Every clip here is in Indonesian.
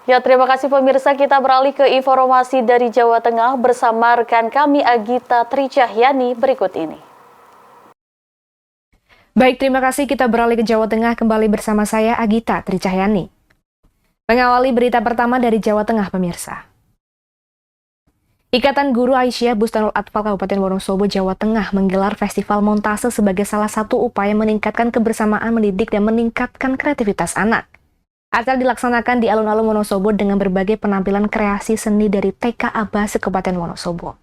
Ya, terima kasih pemirsa. Kita beralih ke informasi dari Jawa Tengah bersama rekan kami Agita Tricahyani berikut ini. Baik, terima kasih. Kita beralih ke Jawa Tengah kembali bersama saya Agita Tricahyani. Mengawali berita pertama dari Jawa Tengah, pemirsa. Ikatan Guru Aisyah Bustanul Atfal Kabupaten Wonosobo, Jawa Tengah menggelar Festival Montase sebagai salah satu upaya meningkatkan kebersamaan mendidik dan meningkatkan kreativitas anak. Acara dilaksanakan di alun-alun Wonosobo dengan berbagai penampilan kreasi seni dari TK Aba Kabupaten Wonosobo.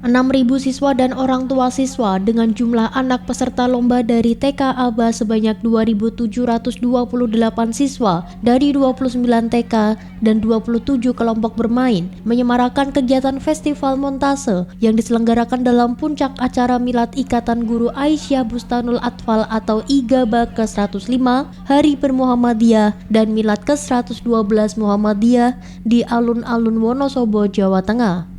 6.000 siswa dan orang tua siswa dengan jumlah anak peserta lomba dari TK Aba sebanyak 2.728 siswa dari 29 TK dan 27 kelompok bermain menyemarakan kegiatan Festival Montase yang diselenggarakan dalam puncak acara Milad Ikatan Guru Aisyah Bustanul Atfal atau IGABA ke-105 Hari Bermuhammadiyah dan Milad ke-112 Muhammadiyah di alun-alun Wonosobo, Jawa Tengah.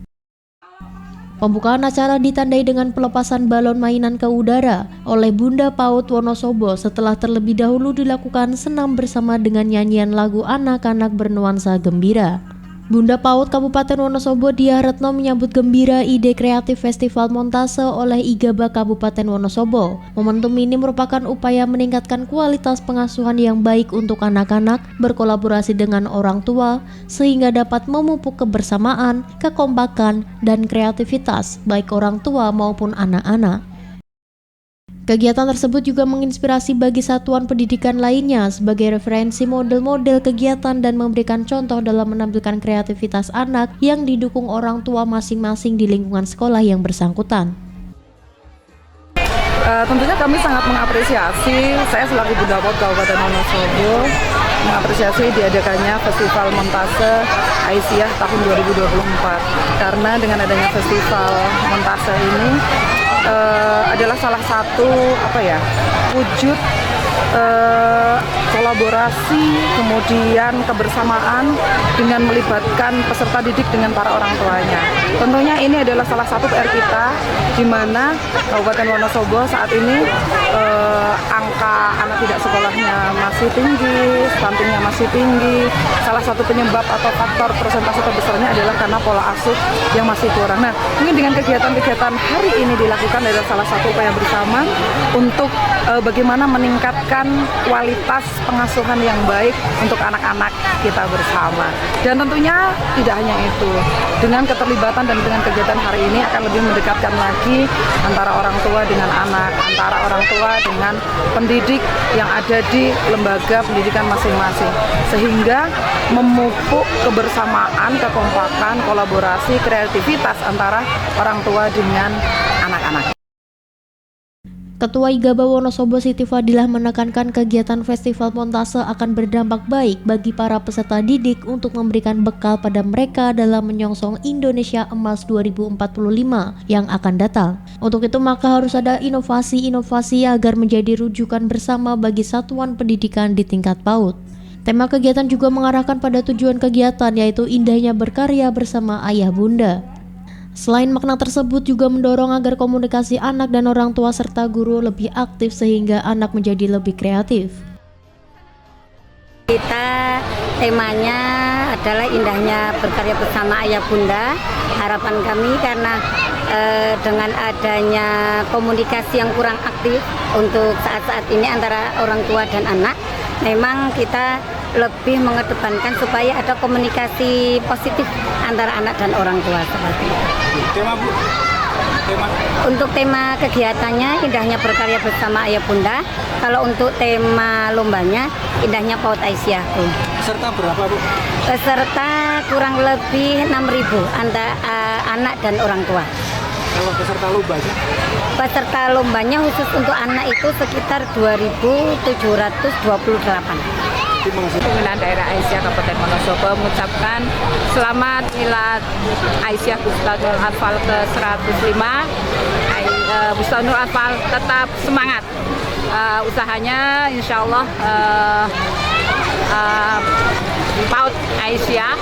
Pembukaan acara ditandai dengan pelepasan balon mainan ke udara oleh Bunda PAUD Wonosobo setelah terlebih dahulu dilakukan senam bersama dengan nyanyian lagu anak-anak bernuansa gembira. Bunda PAUD Kabupaten Wonosobo Diah Retno menyambut gembira ide kreatif Festival Montase oleh IGABA Kabupaten Wonosobo. Momentum ini merupakan upaya meningkatkan kualitas pengasuhan yang baik untuk anak-anak, berkolaborasi dengan orang tua, sehingga dapat memupuk kebersamaan, kekompakan, dan kreativitas baik orang tua maupun anak-anak. Kegiatan tersebut juga menginspirasi bagi satuan pendidikan lainnya sebagai referensi model-model kegiatan dan memberikan contoh dalam menampilkan kreativitas anak yang didukung orang tua masing-masing di lingkungan sekolah yang bersangkutan. Tentunya kami sangat mengapresiasi, saya selaku Bunda PAUD Kabupaten Wonosobo, mengapresiasi diadakannya Festival Montase Aisyah tahun 2024. Karena dengan adanya Festival Montase ini adalah salah satu wujud kolaborasi, kemudian kebersamaan dengan melibatkan peserta didik dengan para orang tuanya. Tentunya ini adalah salah satu PR kita, di mana Kabupaten Wonosobo saat ini angka anak tidak sekolahnya masih tinggi, stuntingnya masih tinggi. Salah satu penyebab atau faktor persentase terbesarnya adalah karena pola asuh yang masih kurang. Nah, mungkin dengan kegiatan-kegiatan hari ini dilakukan adalah salah satu upaya bersama untuk bagaimana meningkatkan kualitas pengasuhan yang baik untuk anak-anak kita bersama. Dan tentunya tidak hanya itu, dengan keterlibatan dan dengan kegiatan hari ini akan lebih mendekatkan lagi antara orang tua dengan anak, antara orang tua dengan pendidik yang ada di lembaga pendidikan masing-masing, sehingga memupuk kebersamaan, kekompakan, kolaborasi, kreativitas antara orang tua dengan anak-anak. Ketua IGABA Wonosobo Siti Fadilah menekankan kegiatan Festival Montase akan berdampak baik bagi para peserta didik untuk memberikan bekal pada mereka dalam menyongsong Indonesia Emas 2045 yang akan datang. Untuk itu maka harus ada inovasi-inovasi agar menjadi rujukan bersama bagi satuan pendidikan di tingkat PAUD. Tema kegiatan juga mengarahkan pada tujuan kegiatan, yaitu indahnya berkarya bersama ayah bunda. Selain makna tersebut juga mendorong agar komunikasi anak dan orang tua serta guru lebih aktif sehingga anak menjadi lebih kreatif. Kita temanya adalah indahnya berkarya bersama ayah bunda. Harapan kami karena dengan adanya komunikasi yang kurang aktif untuk saat-saat ini antara orang tua dan anak, memang kita lebih mengedepankan supaya ada komunikasi positif antara anak dan orang tua seperti itu. Tema Bu? Untuk tema kegiatannya indahnya berkarya bersama ayah bunda. Kalau untuk tema lombanya indahnya PAUD Aisyah Bu. Peserta berapa Bu? Peserta kurang lebih 6.000 antara anak dan orang tua. Kalau peserta lombanya? Peserta lombanya khusus untuk anak itu sekitar 2.728. Pimpinan Daerah Aisyah Kabupaten Wonosobo mengucapkan selamat Milad Aisyah Bustanul Atfal ke-105. Bustanul Atfal tetap semangat usahanya, insya Allah PAUD Aisyah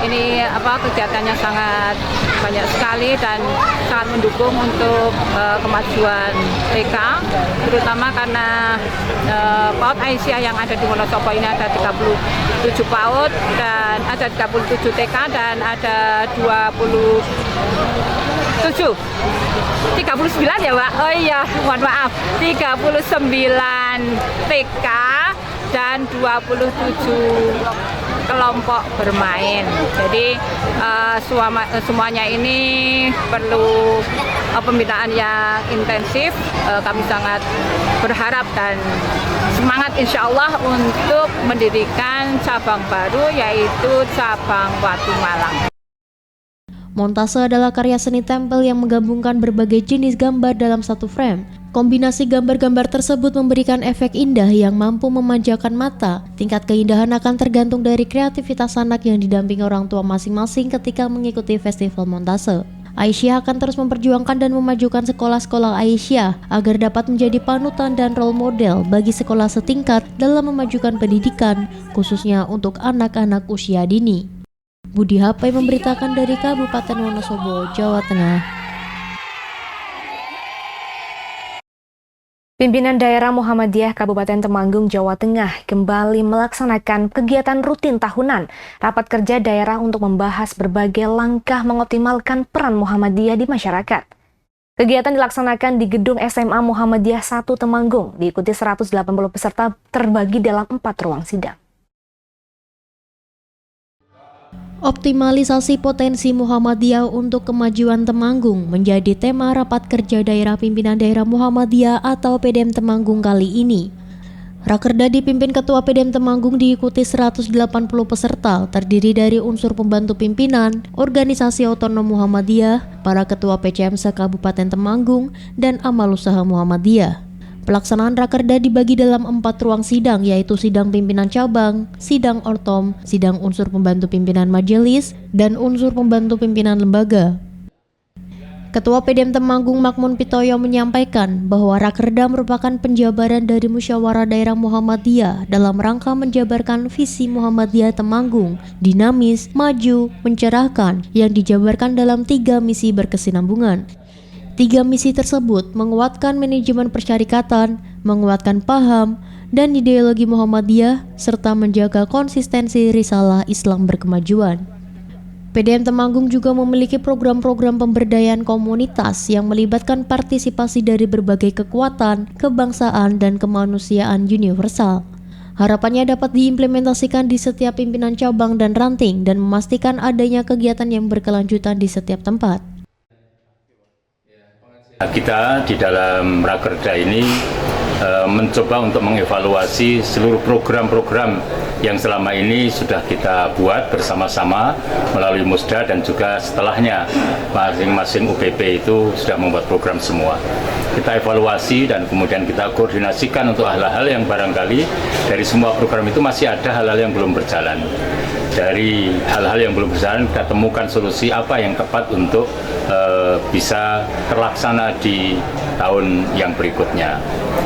ini kegiatannya sangat banyak sekali dan sangat mendukung untuk kemajuan TK, terutama karena PAUD Aisyah yang ada di Wonosobo ini ada 37 PAUD dan ada 37 TK dan ada 39 ya Pak? Oh iya, mohon maaf, 39 TK dan 27 kelompok bermain. Jadi semuanya ini perlu pembinaan yang intensif. Kami sangat berharap dan semangat insya Allah untuk mendirikan cabang baru yaitu cabang Watu Malang. Montase adalah karya seni tempel yang menggabungkan berbagai jenis gambar dalam satu frame. Kombinasi gambar-gambar tersebut memberikan efek indah yang mampu memanjakan mata. Tingkat keindahan akan tergantung dari kreativitas anak yang didampingi orang tua masing-masing ketika mengikuti festival Montase. Aisyah akan terus memperjuangkan dan memajukan sekolah-sekolah Aisyah agar dapat menjadi panutan dan role model bagi sekolah setingkat dalam memajukan pendidikan, khususnya untuk anak-anak usia dini. Budi Hapai memberitakan dari Kabupaten Wonosobo, Jawa Tengah. Pimpinan Daerah Muhammadiyah Kabupaten Temanggung, Jawa Tengah kembali melaksanakan kegiatan rutin tahunan rapat kerja daerah untuk membahas berbagai langkah mengoptimalkan peran Muhammadiyah di masyarakat. Kegiatan dilaksanakan di gedung SMA Muhammadiyah 1 Temanggung, diikuti 180 peserta terbagi dalam 4 ruang sidang. Optimalisasi potensi Muhammadiyah untuk kemajuan Temanggung menjadi tema rapat kerja daerah pimpinan daerah Muhammadiyah atau PDM Temanggung kali ini. Rakerda dipimpin Ketua PDM Temanggung diikuti 180 peserta, terdiri dari unsur pembantu pimpinan, organisasi otonom Muhammadiyah, para ketua PCM se-Kabupaten Temanggung, dan amal usaha Muhammadiyah. Pelaksanaan rakerda dibagi dalam 4 ruang sidang, yaitu sidang pimpinan cabang, sidang ortom, sidang unsur pembantu pimpinan majelis, dan unsur pembantu pimpinan lembaga. Ketua PDM Temanggung Makmun Pitoyo menyampaikan bahwa rakerda merupakan penjabaran dari musyawarah daerah Muhammadiyah dalam rangka menjabarkan visi Muhammadiyah Temanggung, dinamis, maju, mencerahkan, yang dijabarkan dalam 3 misi berkesinambungan. 3 misi tersebut menguatkan manajemen persyarikatan, menguatkan paham dan ideologi Muhammadiyah, serta menjaga konsistensi risalah Islam berkemajuan. PDM Temanggung juga memiliki program-program pemberdayaan komunitas yang melibatkan partisipasi dari berbagai kekuatan, kebangsaan, dan kemanusiaan universal. Harapannya dapat diimplementasikan di setiap pimpinan cabang dan ranting dan memastikan adanya kegiatan yang berkelanjutan di setiap tempat. Kita di dalam rakerda ini mencoba untuk mengevaluasi seluruh program-program yang selama ini sudah kita buat bersama-sama melalui Musda dan juga setelahnya masing-masing UPP itu sudah membuat program semua. Kita evaluasi dan kemudian kita koordinasikan untuk hal-hal yang barangkali dari semua program itu masih ada hal-hal yang belum berjalan. Dari hal-hal yang belum berjalan kita temukan solusi apa yang tepat untuk bisa terlaksana di tahun yang berikutnya.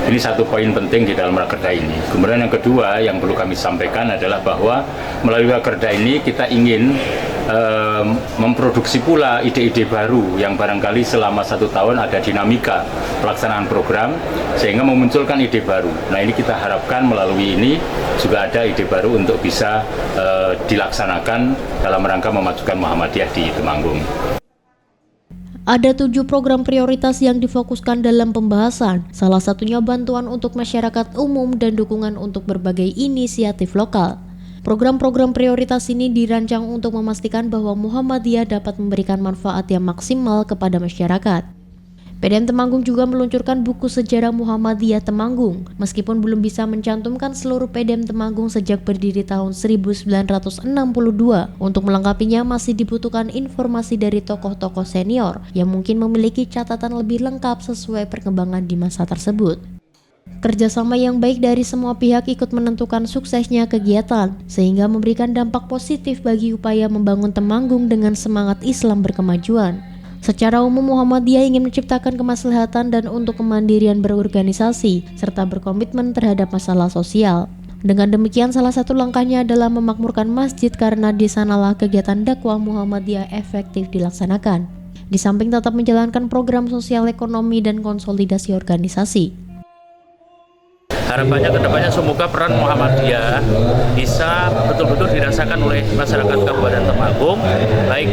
Ini satu poin penting di dalam rakerda ini. Kemudian yang kedua yang perlu kami sampaikan adalah bahwa melalui rakerda ini kita ingin memproduksi pula ide-ide baru yang barangkali selama 1 tahun ada dinamika pelaksanaan program sehingga memunculkan ide baru. Nah ini kita harapkan melalui ini juga ada ide baru untuk bisa dilaksanakan dalam rangka memajukan Muhammadiyah di Temanggung. Ada 7 program prioritas yang difokuskan dalam pembahasan, salah satunya bantuan untuk masyarakat umum dan dukungan untuk berbagai inisiatif lokal. Program-program prioritas ini dirancang untuk memastikan bahwa Muhammadiyah dapat memberikan manfaat yang maksimal kepada masyarakat. PDM Temanggung juga meluncurkan buku sejarah Muhammadiyah Temanggung, meskipun belum bisa mencantumkan seluruh PDM Temanggung sejak berdiri tahun 1962. Untuk melengkapinya masih dibutuhkan informasi dari tokoh-tokoh senior yang mungkin memiliki catatan lebih lengkap sesuai perkembangan di masa tersebut. Kerjasama yang baik dari semua pihak ikut menentukan suksesnya kegiatan, sehingga memberikan dampak positif bagi upaya membangun Temanggung dengan semangat Islam berkemajuan. Secara umum Muhammadiyah ingin menciptakan kemaslahatan dan untuk kemandirian berorganisasi, serta berkomitmen terhadap masalah sosial. Dengan demikian, salah satu langkahnya adalah memakmurkan masjid karena di sanalah kegiatan dakwah Muhammadiyah efektif dilaksanakan. Di samping tetap menjalankan program sosial ekonomi dan konsolidasi organisasi. Harapannya kedepannya semoga peran Muhammadiyah bisa betul-betul dirasakan oleh masyarakat Kabupaten Temanggung, baik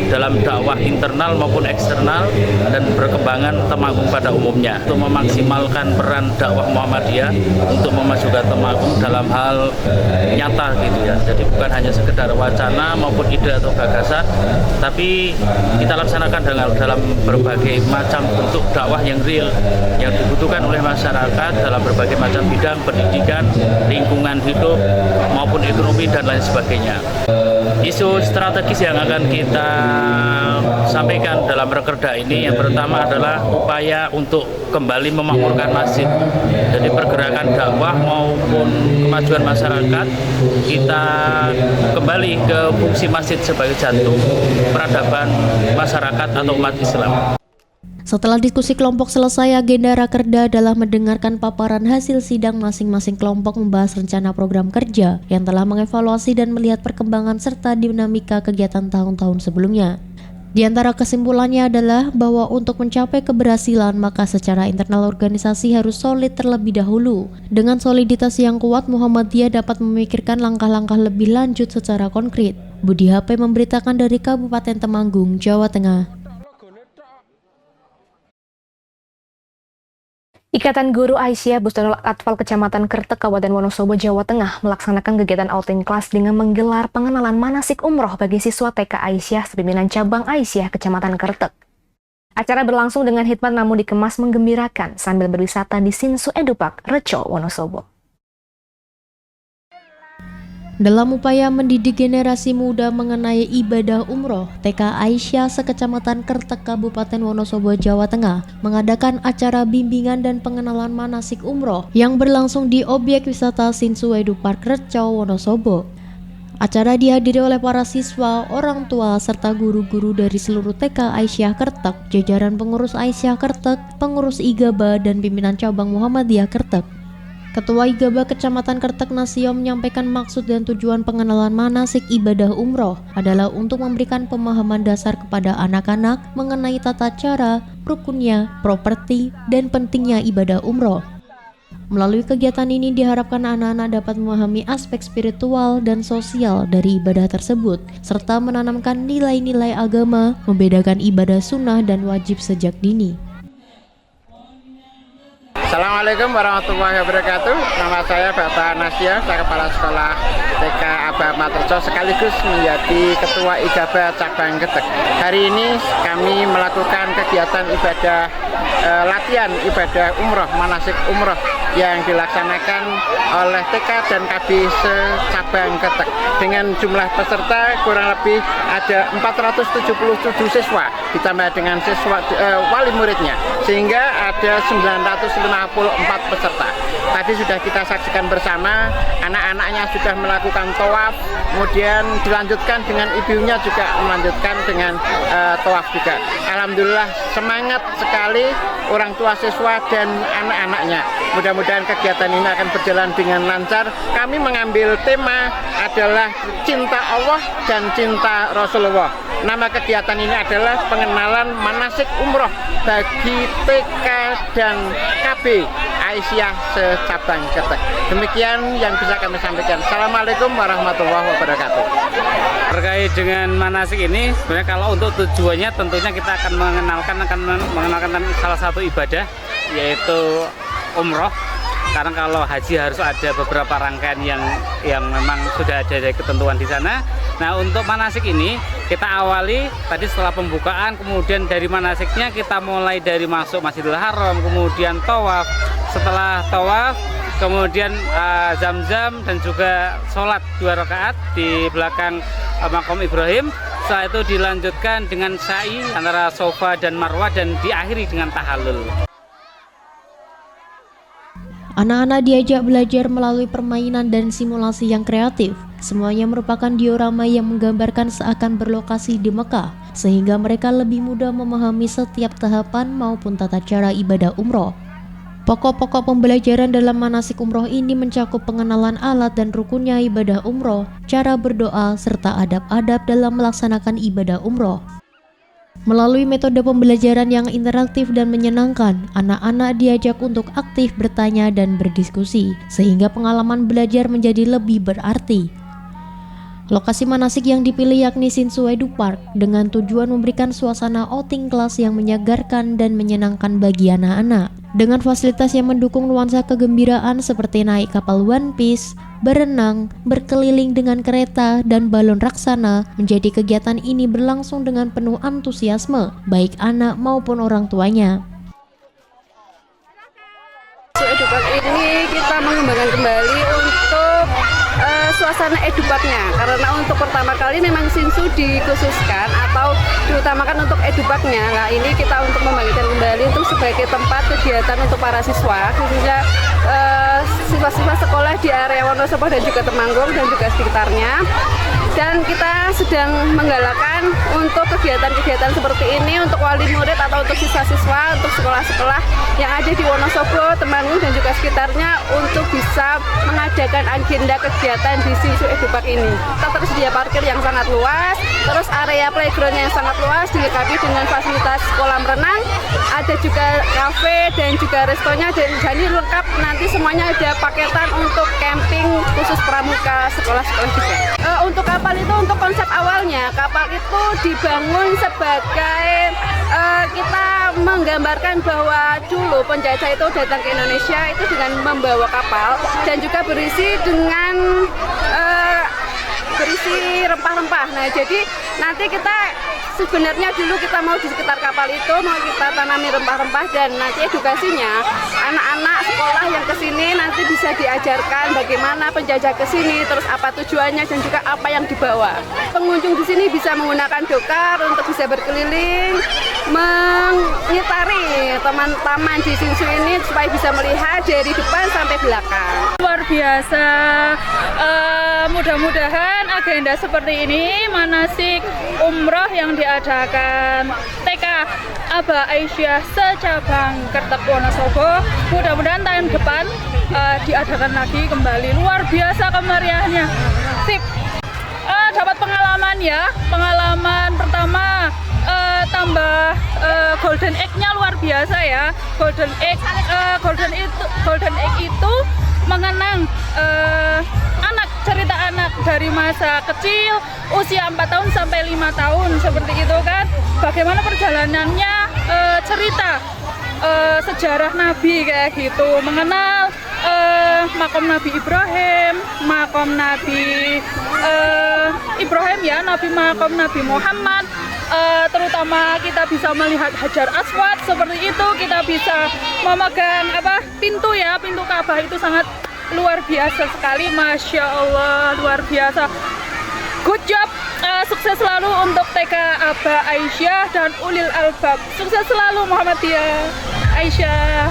dalam dakwah internal maupun eksternal dan perkembangan Temanggung pada umumnya. Untuk memaksimalkan peran dakwah Muhammadiyah untuk memajukan Temanggung dalam hal nyata gitu ya. Jadi bukan hanya sekedar wacana maupun ide atau gagasan, tapi kita laksanakan dalam berbagai macam bentuk dakwah yang real yang dibutuhkan oleh masyarakat dalam berbagai macam bidang pendidikan, lingkungan hidup, maupun ekonomi dan lain sebagainya. Isu strategis yang akan kita sampaikan dalam Rakerda ini yang pertama adalah upaya untuk kembali memakmurkan masjid. Jadi pergerakan dakwah maupun kemajuan masyarakat, kita kembali ke fungsi masjid sebagai jantung peradaban masyarakat atau umat Islam. Setelah diskusi kelompok selesai, agenda Rakerda adalah mendengarkan paparan hasil sidang masing-masing kelompok membahas rencana program kerja yang telah mengevaluasi dan melihat perkembangan serta dinamika kegiatan tahun-tahun sebelumnya. Di antara kesimpulannya adalah bahwa untuk mencapai keberhasilan maka secara internal organisasi harus solid terlebih dahulu. Dengan soliditas yang kuat, Muhammadiyah dapat memikirkan langkah-langkah lebih lanjut secara konkret. Budi HP memberitakan dari Kabupaten Temanggung, Jawa Tengah. Ikatan Guru Aisyah Bustanul Atfal Kecamatan Kertek, Kabupaten Wonosobo, Jawa Tengah melaksanakan kegiatan outing kelas dengan menggelar pengenalan manasik umroh bagi siswa TK Aisyah sepimpinan cabang Aisyah Kecamatan Kertek. Acara berlangsung dengan hikmat namun dikemas menggembirakan sambil berwisata di Sinsu Edupak, Reco, Wonosobo. Dalam upaya mendidik generasi muda mengenai ibadah umroh, TK Aisyah sekecamatan Kertek, Kabupaten Wonosobo, Jawa Tengah mengadakan acara bimbingan dan pengenalan manasik umroh yang berlangsung di objek wisata Sinsu Edupak, Reco, Wonosobo. Acara dihadiri oleh para siswa, orang tua, serta guru-guru dari seluruh TK Aisyah Kertek, jajaran pengurus Aisyah Kertek, pengurus IGABA, dan pimpinan cabang Muhammadiyah Kertek. Ketua IGABA Kecamatan Kertek Nasio menyampaikan maksud dan tujuan pengenalan manasik ibadah umroh adalah untuk memberikan pemahaman dasar kepada anak-anak mengenai tata cara, rukunnya, properti, dan pentingnya ibadah umroh. Melalui kegiatan ini diharapkan anak-anak dapat memahami aspek spiritual dan sosial dari ibadah tersebut, serta menanamkan nilai-nilai agama, membedakan ibadah sunnah dan wajib sejak dini. Assalamualaikum warahmatullahi wabarakatuh. Nama saya Bapak Nasya, saya Kepala Sekolah TK Aba Materjo sekaligus menjadi Ketua IGABA Cabang Kertek. Hari ini kami melakukan kegiatan ibadah latihan ibadah umroh, manasik umroh yang dilaksanakan oleh TK dan KB se-Cabang Kertek. Dengan jumlah peserta kurang lebih ada 477 siswa ditambah dengan siswa wali muridnya, sehingga ada 954 peserta. Tadi sudah kita saksikan bersama, anak-anaknya sudah melakukan tawaf, kemudian dilanjutkan dengan ibunya juga melanjutkan dengan tawaf juga. Alhamdulillah semangat sekali orang tua siswa dan anak-anaknya. Mudah-mudahan kegiatan ini akan berjalan dengan lancar. Kami mengambil tema adalah cinta Allah dan cinta Rasulullah. Nama kegiatan ini adalah pengenalan manasik umroh bagi TK dan KB Aisyah se-Cabang Kertek. Demikian yang bisa kami sampaikan. Assalamualaikum warahmatullahi wabarakatuh. Terkait dengan manasik ini, sebenarnya kalau untuk tujuannya tentunya kita akan mengenalkan salah satu ibadah, yaitu umroh. Karena kalau haji harus ada beberapa rangkaian yang memang sudah ada ketentuan di sana. Nah, untuk manasik ini kita awali tadi setelah pembukaan, kemudian dari manasiknya kita mulai dari masuk Masjidil Haram, kemudian tawaf. Setelah tawaf, kemudian zam-zam dan juga sholat 2 rakaat di belakang Maqam Ibrahim. Setelah itu dilanjutkan dengan sa'i antara Safa dan Marwah dan diakhiri dengan tahallul. Anak-anak diajak belajar melalui permainan dan simulasi yang kreatif. Semuanya merupakan diorama yang menggambarkan seakan berlokasi di Mekah, sehingga mereka lebih mudah memahami setiap tahapan maupun tata cara ibadah umroh. Pokok-pokok pembelajaran dalam manasik umroh ini mencakup pengenalan alat dan rukunnya ibadah umroh, cara berdoa, serta adab-adab dalam melaksanakan ibadah umroh. Melalui metode pembelajaran yang interaktif dan menyenangkan, anak-anak diajak untuk aktif bertanya dan berdiskusi, sehingga pengalaman belajar menjadi lebih berarti. Lokasi manasik yang dipilih yakni Shinsu Edu Park dengan tujuan memberikan suasana outing kelas yang menyegarkan dan menyenangkan bagi anak-anak. Dengan fasilitas yang mendukung nuansa kegembiraan seperti naik kapal One Piece, berenang, berkeliling dengan kereta, dan balon raksasa, menjadi kegiatan ini berlangsung dengan penuh antusiasme, baik anak maupun orang tuanya. Edu Park ini kita mengembangkan kembali untuk suasana edupaknya, karena untuk pertama kali memang Shinsu dikhususkan atau diutamakan untuk edupaknya. Nah, ini kita untuk membangkitkan kembali untuk sebagai tempat kegiatan untuk para siswa, khususnya siswa-siswa sekolah di area Wonosobo dan juga Temanggung dan juga sekitarnya. Dan kita sedang menggalakkan untuk kegiatan-kegiatan seperti ini untuk wali murid atau untuk siswa-siswa, untuk sekolah-sekolah yang ada di Wonosobo, Temanggung dan juga sekitarnya untuk bisa mengadakan agenda kegiatan di Shinsu Edu Park ini. Kita tersedia parkir yang sangat luas, terus area playground yang sangat luas, dilengkapi dengan fasilitas kolam renang, ada juga kafe dan juga restonya, dan jadi lengkap, nanti semuanya ada paketan untuk camping khusus pramuka sekolah-sekolah juga. Untuk kapal itu, untuk konsep awalnya, kapal itu dibangun sebagai kita menggambarkan bahwa dulu penjajah itu datang ke Indonesia itu dengan membawa kapal dan juga berisi dengan berisi rempah-rempah. Nah, jadi nanti kita sebenarnya dulu kita mau di sekitar kapal itu mau kita tanami rempah-rempah, dan nanti edukasinya anak-anak sekolah yang kesini nanti bisa diajarkan bagaimana penjajah kesini, terus apa tujuannya dan juga apa yang dibawa. Pengunjung di sini bisa menggunakan dokar untuk bisa berkeliling, mengitari taman di Shinsu ini supaya bisa melihat dari depan sampai belakang. Luar biasa, mudah-mudahan agenda seperti ini, manasik umroh yang diadakan TK Aba Aisyah secabang Kertek Wonosobo, mudah-mudahan tahun depan diadakan lagi kembali. Luar biasa kemeriahannya, sip. Dapat pengalaman ya, pengalaman pertama tambah golden egg-nya luar biasa ya. Golden egg itu mengenang cerita anak dari masa kecil usia 4 tahun sampai 5 tahun seperti itu kan, bagaimana perjalanannya, cerita sejarah Nabi kayak gitu, mengenal makom Nabi Ibrahim, makom Nabi Ibrahim ya, makom Nabi Muhammad. Terutama kita bisa melihat Hajar Aswad seperti itu, kita bisa memegang pintu Ka'bah itu sangat luar biasa sekali, Masya Allah, luar biasa. Good job, sukses selalu untuk TK Aba Aisyah dan Ulil Albab. Sukses selalu Muhammadiyah Aisyah.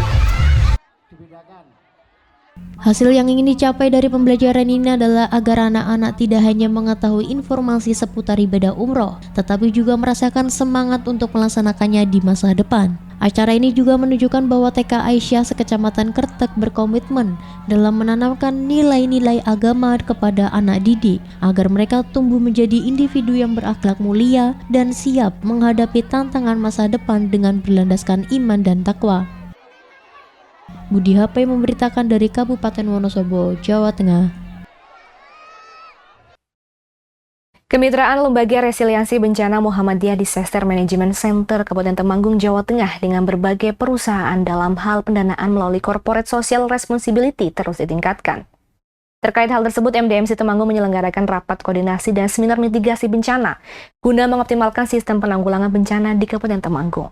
Hasil yang ingin dicapai dari pembelajaran ini adalah agar anak-anak tidak hanya mengetahui informasi seputar ibadah umroh, tetapi juga merasakan semangat untuk melaksanakannya di masa depan. Acara ini juga menunjukkan bahwa TK Aisyah sekecamatan Kertek berkomitmen dalam menanamkan nilai-nilai agama kepada anak didik, agar mereka tumbuh menjadi individu yang berakhlak mulia dan siap menghadapi tantangan masa depan dengan berlandaskan iman dan takwa. Budi HP memberitakan dari Kabupaten Wonosobo, Jawa Tengah. Kemitraan Lembaga Resiliensi Bencana Muhammadiyah Disaster Management Center Kabupaten Temanggung, Jawa Tengah dengan berbagai perusahaan dalam hal pendanaan melalui Corporate Social Responsibility terus ditingkatkan. Terkait hal tersebut, MDMC Temanggung menyelenggarakan rapat koordinasi dan seminar mitigasi bencana guna mengoptimalkan sistem penanggulangan bencana di Kabupaten Temanggung.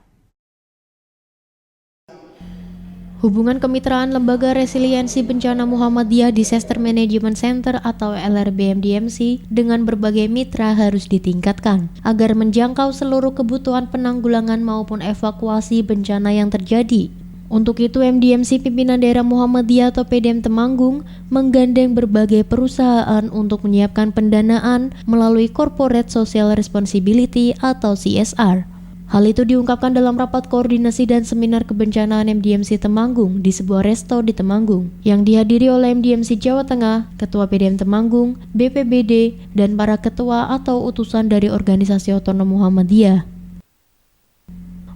Hubungan Kemitraan Lembaga Resiliensi Bencana Muhammadiyah Disaster Management Center atau LRBMDMC dengan berbagai mitra harus ditingkatkan agar menjangkau seluruh kebutuhan penanggulangan maupun evakuasi bencana yang terjadi. Untuk itu, MDMC Pimpinan Daerah Muhammadiyah atau PDM Temanggung menggandeng berbagai perusahaan untuk menyiapkan pendanaan melalui Corporate Social Responsibility atau CSR. Hal itu diungkapkan dalam rapat koordinasi dan seminar kebencanaan MDMC Temanggung di sebuah resto di Temanggung yang dihadiri oleh MDMC Jawa Tengah, Ketua PDM Temanggung, BPBD, dan para ketua atau utusan dari organisasi otonom Muhammadiyah.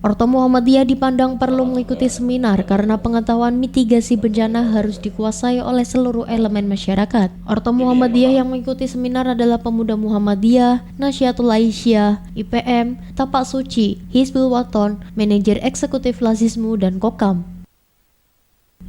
Orto Muhammadiyah dipandang perlu mengikuti seminar karena pengetahuan mitigasi bencana harus dikuasai oleh seluruh elemen masyarakat. Orto Muhammadiyah yang mengikuti seminar adalah Pemuda Muhammadiyah, Nasyatul Aisyah, IPM, Tapak Suci, Hizbul Waton, Manajer Eksekutif Lazismu, dan Kokam.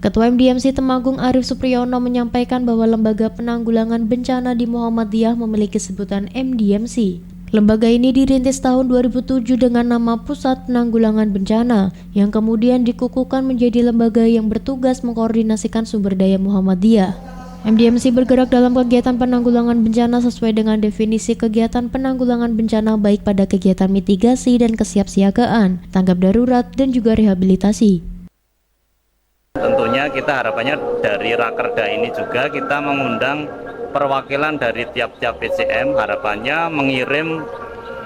Ketua MDMC Temanggung Arif Supriyono menyampaikan bahwa Lembaga Penanggulangan Bencana di Muhammadiyah memiliki sebutan MDMC. Lembaga ini dirintis tahun 2007 dengan nama Pusat Penanggulangan Bencana, yang kemudian dikukuhkan menjadi lembaga yang bertugas mengkoordinasikan sumber daya Muhammadiyah. MDMC bergerak dalam kegiatan penanggulangan bencana sesuai dengan definisi kegiatan penanggulangan bencana baik pada kegiatan mitigasi dan kesiapsiagaan, tanggap darurat, dan juga rehabilitasi. Tentunya kita harapannya dari Rakerda ini juga kita mengundang perwakilan dari tiap-tiap PCM, harapannya mengirim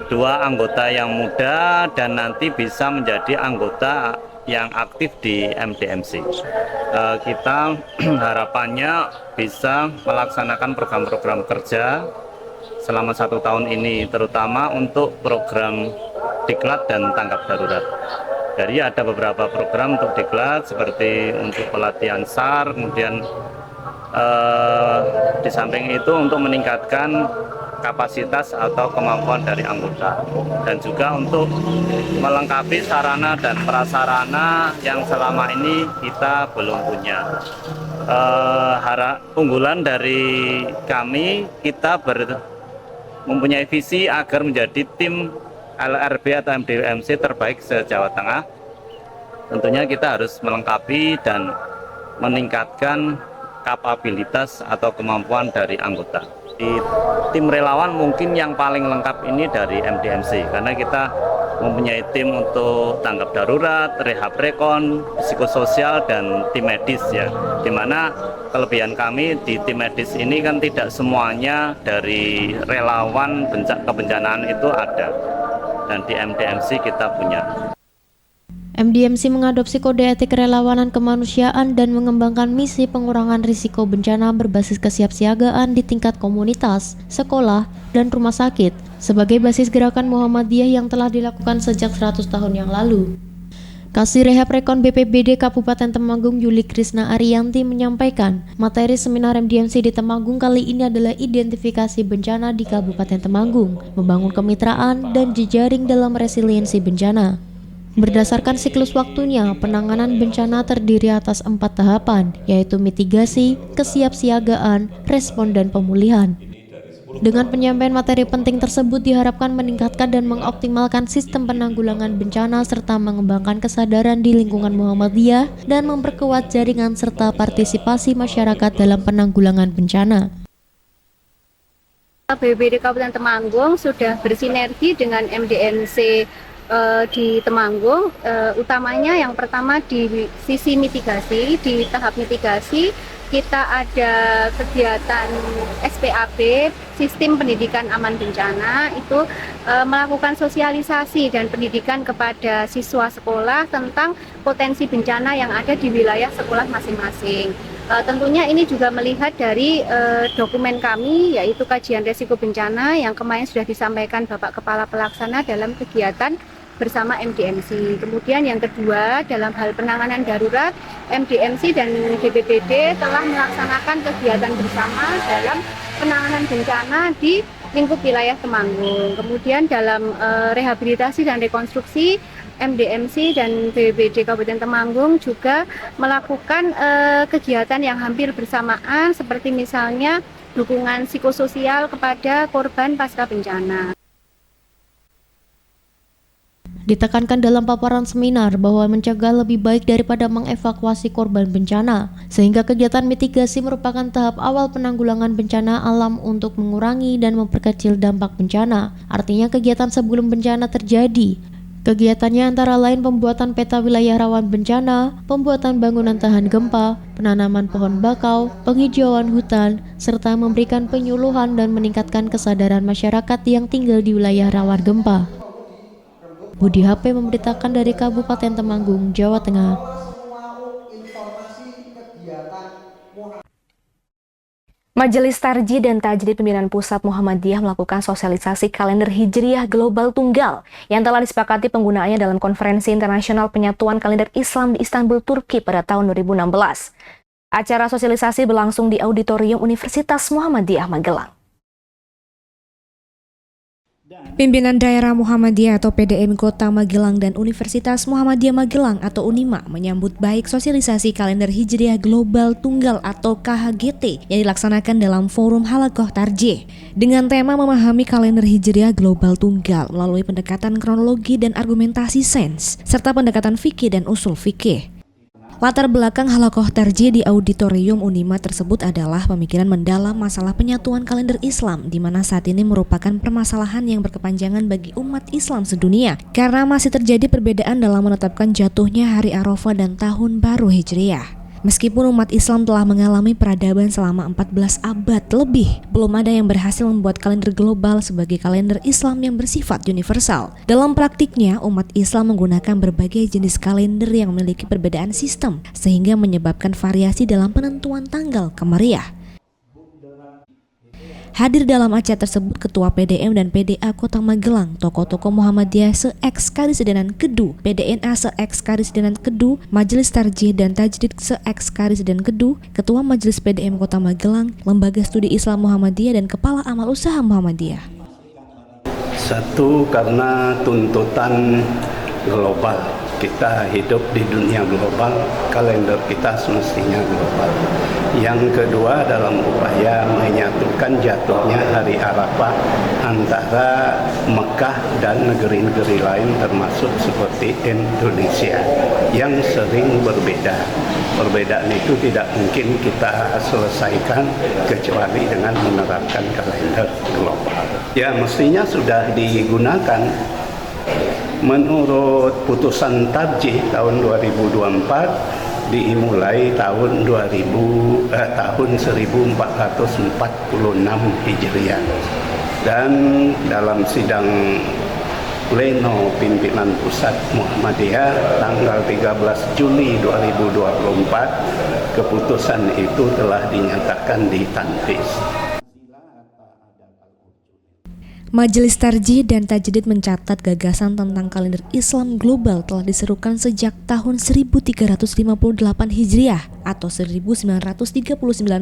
2 anggota yang muda dan nanti bisa menjadi anggota yang aktif di MDMC. Kita harapannya bisa melaksanakan program-program kerja selama 1 tahun ini, terutama untuk program diklat dan tanggap darurat. Jadi ada beberapa program untuk diklat seperti untuk pelatihan SAR, kemudian di samping itu untuk meningkatkan kapasitas atau kemampuan dari anggota dan juga untuk melengkapi sarana dan prasarana yang selama ini kita belum punya. Unggulan dari kami, kita mempunyai visi agar menjadi tim LRB atau MDMC terbaik se-Jawa Tengah. Tentunya kita harus melengkapi dan meningkatkan kapabilitas atau kemampuan dari anggota. Di tim relawan mungkin yang paling lengkap ini dari MDMC karena kita mempunyai tim untuk tanggap darurat, rehab rekon, psikososial, dan tim medis ya. Dimana kelebihan kami di tim medis ini kan tidak semuanya dari relawan kebencanaan itu ada, dan di MDMC kita punya. MDMC mengadopsi kode etik relawanan kemanusiaan dan mengembangkan misi pengurangan risiko bencana berbasis kesiapsiagaan di tingkat komunitas, sekolah, dan rumah sakit sebagai basis gerakan Muhammadiyah yang telah dilakukan sejak 100 tahun yang lalu. Kasih Rehab Rekon BPBD Kabupaten Temanggung Yuli Krisna Ariyanti menyampaikan, materi seminar MDMC di Temanggung kali ini adalah identifikasi bencana di Kabupaten Temanggung, membangun kemitraan dan jejaring dalam resiliensi bencana. Berdasarkan siklus waktunya, penanganan bencana terdiri atas 4 tahapan, yaitu mitigasi, kesiapsiagaan, respon, dan pemulihan. Dengan penyampaian materi penting tersebut diharapkan meningkatkan dan mengoptimalkan sistem penanggulangan bencana serta mengembangkan kesadaran di lingkungan Muhammadiyah dan memperkuat jaringan serta partisipasi masyarakat dalam penanggulangan bencana. BPBD Kabupaten Temanggung sudah bersinergi dengan MDMC di Temanggung, utamanya yang pertama di sisi mitigasi. Di tahap mitigasi kita ada kegiatan SPAB, Sistem Pendidikan Aman Bencana, itu melakukan sosialisasi dan pendidikan kepada siswa sekolah tentang potensi bencana yang ada di wilayah sekolah masing-masing. Tentunya ini juga melihat dari dokumen kami, yaitu kajian resiko bencana yang kemarin sudah disampaikan Bapak Kepala Pelaksana dalam kegiatan bersama MDMC. Kemudian yang kedua, dalam hal penanganan darurat, MDMC dan BPBD telah melaksanakan kegiatan bersama dalam penanganan bencana di lingkup wilayah Temanggung. Kemudian dalam rehabilitasi dan rekonstruksi, MDMC dan BPBD Kabupaten Temanggung juga melakukan kegiatan yang hampir bersamaan, seperti misalnya dukungan psikososial kepada korban pasca bencana. Ditekankan dalam paparan seminar bahwa mencegah lebih baik daripada mengevakuasi korban bencana, sehingga kegiatan mitigasi merupakan tahap awal penanggulangan bencana alam untuk mengurangi dan memperkecil dampak bencana. Artinya kegiatan sebelum bencana terjadi. Kegiatannya antara lain pembuatan peta wilayah rawan bencana, pembuatan bangunan tahan gempa, penanaman pohon bakau, penghijauan hutan, serta memberikan penyuluhan dan meningkatkan kesadaran masyarakat yang tinggal di wilayah rawan gempa. Budi HP memberitakan dari Kabupaten Temanggung, Jawa Tengah. Majelis Tarjih dan Tajdid Pimpinan Pusat Muhammadiyah melakukan sosialisasi kalender Hijriah Global Tunggal yang telah disepakati penggunaannya dalam Konferensi Internasional Penyatuan Kalender Islam di Istanbul, Turki pada tahun 2016. Acara sosialisasi berlangsung di Auditorium Universitas Muhammadiyah Magelang. Pimpinan Daerah Muhammadiyah atau PDM Kota Magelang dan Universitas Muhammadiyah Magelang atau UNIMA menyambut baik sosialisasi kalender Hijriah Global Tunggal atau KHGT yang dilaksanakan dalam Forum Halaqah Tarjih dengan tema memahami kalender Hijriah Global Tunggal melalui pendekatan kronologi dan argumentasi sains serta pendekatan fikih dan usul fikih. Latar belakang Halaqah Tarjih di Auditorium UNIMA tersebut adalah pemikiran mendalam masalah penyatuan kalender Islam di mana saat ini merupakan permasalahan yang berkepanjangan bagi umat Islam sedunia karena masih terjadi perbedaan dalam menetapkan jatuhnya hari Arafah dan Tahun Baru Hijriah. Meskipun umat Islam telah mengalami peradaban selama 14 abad lebih, belum ada yang berhasil membuat kalender global sebagai kalender Islam yang bersifat universal. Dalam praktiknya, umat Islam menggunakan berbagai jenis kalender yang memiliki perbedaan sistem, sehingga menyebabkan variasi dalam penentuan tanggal kemariah. Hadir dalam acara tersebut Ketua PDM dan PDA Kota Magelang, tokoh-tokoh Muhammadiyah se-eks Karesidenan Kedu, PDNA se-eks Karesidenan Kedu, Majelis Tarjih dan Tajdid se-eks Karesidenan Kedu, Ketua Majelis PDM Kota Magelang, Lembaga Studi Islam Muhammadiyah dan Kepala Amal Usaha Muhammadiyah. Satu, karena tuntutan global. Kita hidup di dunia global, kalender kita semestinya global. Yang kedua, dalam upaya menyatukan jatuhnya hari Arafah antara Mekah dan negeri-negeri lain termasuk seperti Indonesia yang sering berbeda. Perbedaan itu tidak mungkin kita selesaikan kecuali dengan menerapkan kalender global. Ya, mestinya sudah digunakan. Menurut putusan Tarjih tahun 2024 dimulai tahun 1446 Hijriah dan dalam sidang pleno pimpinan pusat Muhammadiyah tanggal 13 Juli 2024 keputusan itu telah dinyatakan ditanfis. Majelis Tarjih dan Tajdid mencatat gagasan tentang kalender Islam global telah diserukan sejak tahun 1358 Hijriah atau 1939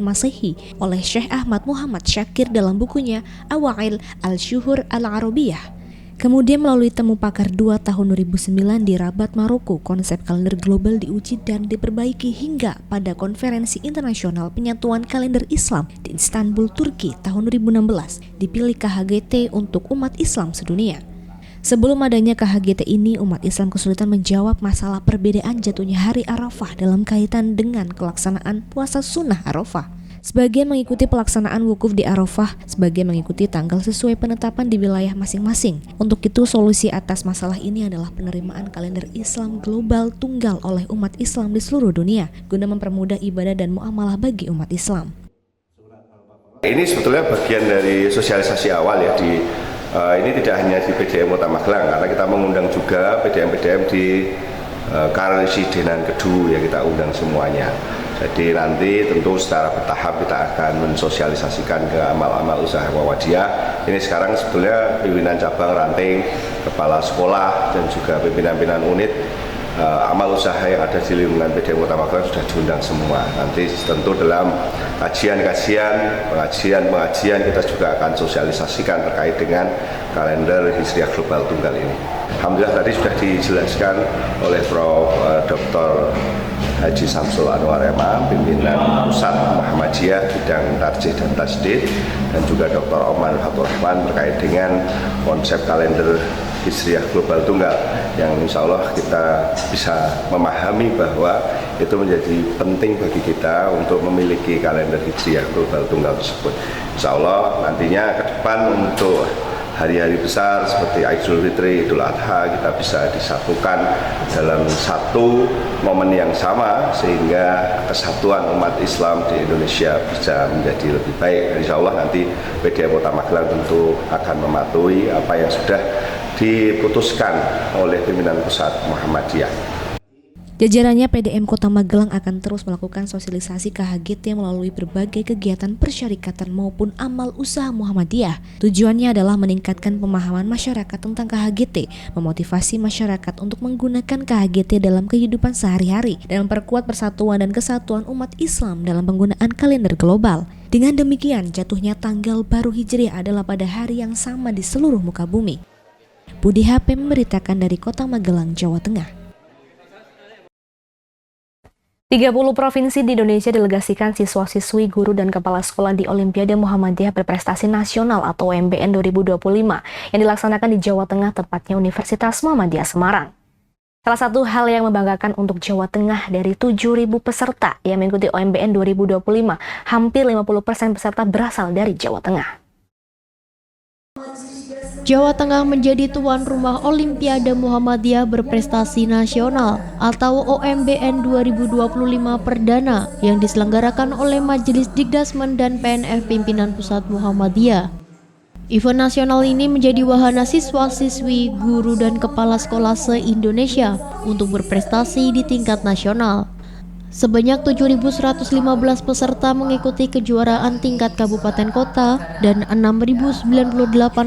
Masehi oleh Syekh Ahmad Muhammad Syakir dalam bukunya Awail al-Syuhur al-Arabiyah. Kemudian melalui temu pakar 2 tahun 2009 di Rabat, Maroko, konsep kalender global diuji dan diperbaiki hingga pada Konferensi Internasional Penyatuan Kalender Islam di Istanbul, Turki tahun 2016 dipilih KHGT untuk umat Islam sedunia. Sebelum adanya KHGT ini, umat Islam kesulitan menjawab masalah perbedaan jatuhnya hari Arafah dalam kaitan dengan pelaksanaan puasa sunnah Arafah. Sebagian mengikuti pelaksanaan wukuf di Arafah, sebagian mengikuti tanggal sesuai penetapan di wilayah masing-masing. Untuk itu, solusi atas masalah ini adalah penerimaan kalender Islam global tunggal oleh umat Islam di seluruh dunia, guna mempermudah ibadah dan muamalah bagi umat Islam. Ini sebetulnya bagian dari sosialisasi awal ya ini tidak hanya di PDM Kota Magelang, karena kita mengundang juga PDM-PDM di Karesidenan Kedu ya, kita undang semuanya. Jadi nanti tentu secara bertahap kita akan mensosialisasikan ke amal-amal usaha Muhammadiyah. Ini sekarang sebetulnya pimpinan cabang, ranting, kepala sekolah dan juga pimpinan-pimpinan unit amal usaha yang ada di lingkungan PDM Kota Magelang sudah diundang semua. Nanti tentu dalam pengajian kita juga akan sosialisasikan terkait dengan kalender Hijriah Global Tunggal ini. Alhamdulillah tadi sudah dijelaskan oleh Prof. Dr. Haji Samsul Anwar MA, pimpinan Pusat Muhammadiyah bidang Tarjih dan Tajdid, dan juga Dr. Oman Fatur Rahman terkait dengan konsep kalender Hijriah Global Tunggal yang insya Allah kita bisa memahami bahwa itu menjadi penting bagi kita untuk memiliki kalender Hijriah Global Tunggal tersebut. Insya Allah nantinya ke depan untuk hari-hari besar seperti Idul Fitri, Idul Adha kita bisa disatukan dalam satu momen yang sama sehingga kesatuan umat Islam di Indonesia bisa menjadi lebih baik. Insya Allah nanti PDM Kota Magelang tentu akan mematuhi apa yang sudah diputuskan oleh pimpinan pusat Muhammadiyah. Jajarannya PDM Kota Magelang akan terus melakukan sosialisasi KHGT melalui berbagai kegiatan persyarikatan maupun amal usaha Muhammadiyah. Tujuannya adalah meningkatkan pemahaman masyarakat tentang KHGT, memotivasi masyarakat untuk menggunakan KHGT dalam kehidupan sehari-hari, dan memperkuat persatuan dan kesatuan umat Islam dalam penggunaan kalender global. Dengan demikian, jatuhnya tanggal baru Hijriah adalah pada hari yang sama di seluruh muka bumi. Budi HP memberitakan dari Kota Magelang, Jawa Tengah. 30 provinsi di Indonesia delegasikan siswa-siswi, guru, dan kepala sekolah di Olimpiade Muhammadiyah Berprestasi Nasional atau OMBN 2025 yang dilaksanakan di Jawa Tengah, tepatnya Universitas Muhammadiyah Semarang. Salah satu hal yang membanggakan untuk Jawa Tengah, dari 7.000 peserta yang mengikuti OMBN 2025, hampir 50% peserta berasal dari Jawa Tengah. Jawa Tengah menjadi tuan rumah Olimpiade Muhammadiyah Berprestasi Nasional atau OMBN 2025 perdana yang diselenggarakan oleh Majelis Dikdasmen dan PNF Pimpinan Pusat Muhammadiyah. Event nasional ini menjadi wahana siswa-siswi, guru, dan kepala sekolah se-Indonesia untuk berprestasi di tingkat nasional. Sebanyak 7.115 peserta mengikuti kejuaraan tingkat kabupaten kota dan 6.098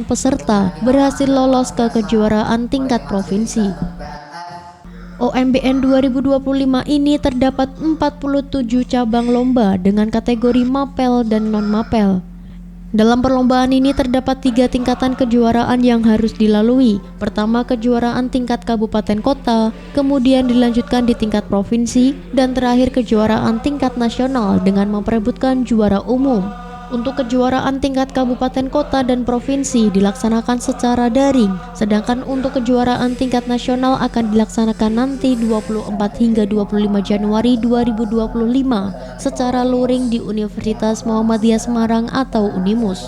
peserta berhasil lolos ke kejuaraan tingkat provinsi. OMBN 2025 ini terdapat 47 cabang lomba dengan kategori mapel dan non-mapel. Dalam perlombaan ini terdapat 3 tingkatan kejuaraan yang harus dilalui. Pertama, kejuaraan tingkat kabupaten kota, kemudian dilanjutkan di tingkat provinsi, dan terakhir kejuaraan tingkat nasional dengan memperebutkan juara umum. Untuk kejuaraan tingkat kabupaten kota dan provinsi dilaksanakan secara daring, sedangkan untuk kejuaraan tingkat nasional akan dilaksanakan nanti 24 hingga 25 Januari 2025 secara luring di Universitas Muhammadiyah Semarang atau Unimus.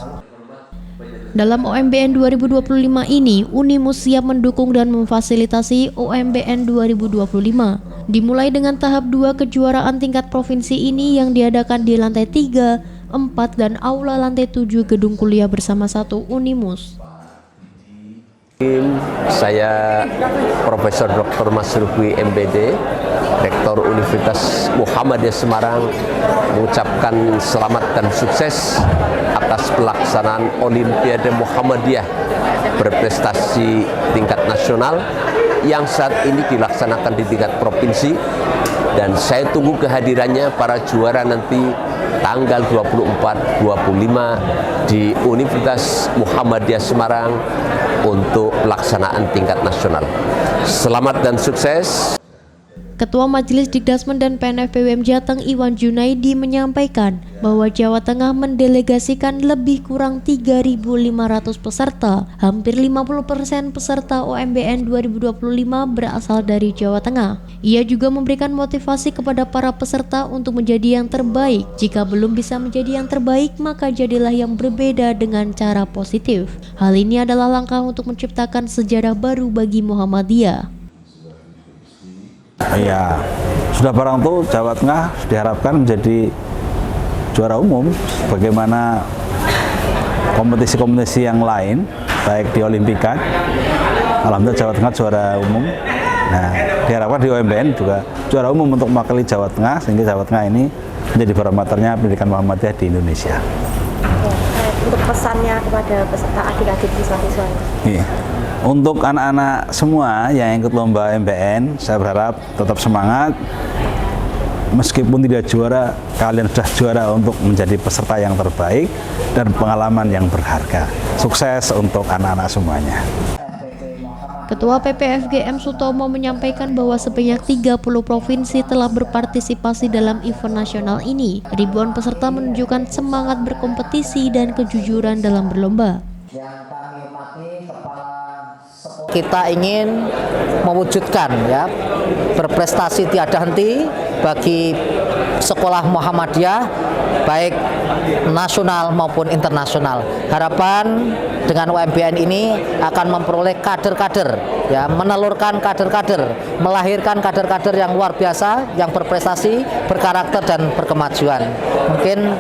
Dalam OMBN 2025 ini, Unimus siap mendukung dan memfasilitasi OMBN 2025. Dimulai dengan tahap 2 kejuaraan tingkat provinsi ini yang diadakan di lantai 3, 4, dan aula lantai 7 gedung kuliah bersama 1 Unimus. Saya Profesor Dr. Masruqi MBD, Rektor Universitas Muhammadiyah Semarang, mengucapkan selamat dan sukses atas pelaksanaan Olimpiade Muhammadiyah Berprestasi tingkat nasional yang saat ini dilaksanakan di tingkat provinsi, dan saya tunggu kehadirannya para juara nanti tanggal 24-25 di Universitas Muhammadiyah Semarang untuk pelaksanaan tingkat nasional. Selamat dan sukses. Ketua Majelis Dikdasmen dan PNF PWM Jateng Iwan Junaidi menyampaikan bahwa Jawa Tengah mendelegasikan lebih kurang 3.500 peserta. Hampir 50% peserta OMBN 2025 berasal dari Jawa Tengah. Ia juga memberikan motivasi kepada para peserta untuk menjadi yang terbaik. Jika belum bisa menjadi yang terbaik, maka jadilah yang berbeda dengan cara positif. Hal ini adalah langkah untuk menciptakan sejarah baru bagi Muhammadiyah. Ya, sudah barang itu Jawa Tengah diharapkan menjadi juara umum bagaimana kompetisi-kompetisi yang lain, baik di Olimpiade. Alhamdulillah Jawa Tengah juara umum. Nah, diharapkan di OMBN juga juara umum untuk mewakili Jawa Tengah, sehingga Jawa Tengah ini menjadi barometernya pendidikan Muhammadiyah di Indonesia. Untuk pesannya kepada peserta adik-adik siswa-siswa. Iya. Untuk anak-anak semua yang ikut lomba MBN, saya berharap tetap semangat. Meskipun tidak juara, kalian sudah juara untuk menjadi peserta yang terbaik dan pengalaman yang berharga. Sukses untuk anak-anak semuanya. Ketua PPFGM Sutomo menyampaikan bahwa sebanyak 30 provinsi telah berpartisipasi dalam event nasional ini. Ribuan peserta menunjukkan semangat berkompetisi dan kejujuran dalam berlomba. Kita ingin mewujudkan ya berprestasi tiada henti bagi sekolah Muhammadiyah baik nasional maupun internasional. Harapan dengan OMBN ini akan memperoleh kader-kader ya, menelurkan kader-kader, melahirkan kader-kader yang luar biasa, yang berprestasi, berkarakter dan berkemajuan. Mungkin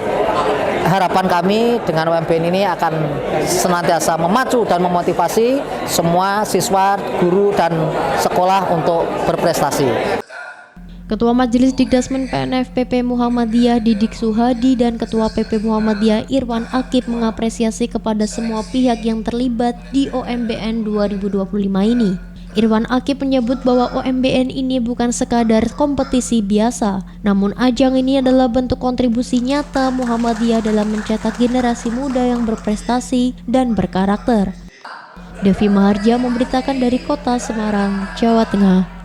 harapan kami dengan UMBN ini akan senantiasa memacu dan memotivasi semua siswa, guru, dan sekolah untuk berprestasi. Ketua Majelis Dikdasmen PNFPP Muhammadiyah Didik Suhadi dan Ketua PP Muhammadiyah Irwan Akib mengapresiasi kepada semua pihak yang terlibat di OMBN 2025 ini. Irwan Akib menyebut bahwa OMBN ini bukan sekadar kompetisi biasa, namun ajang ini adalah bentuk kontribusi nyata Muhammadiyah dalam mencetak generasi muda yang berprestasi dan berkarakter. Devi Maharja memberitakan dari Kota Semarang, Jawa Tengah.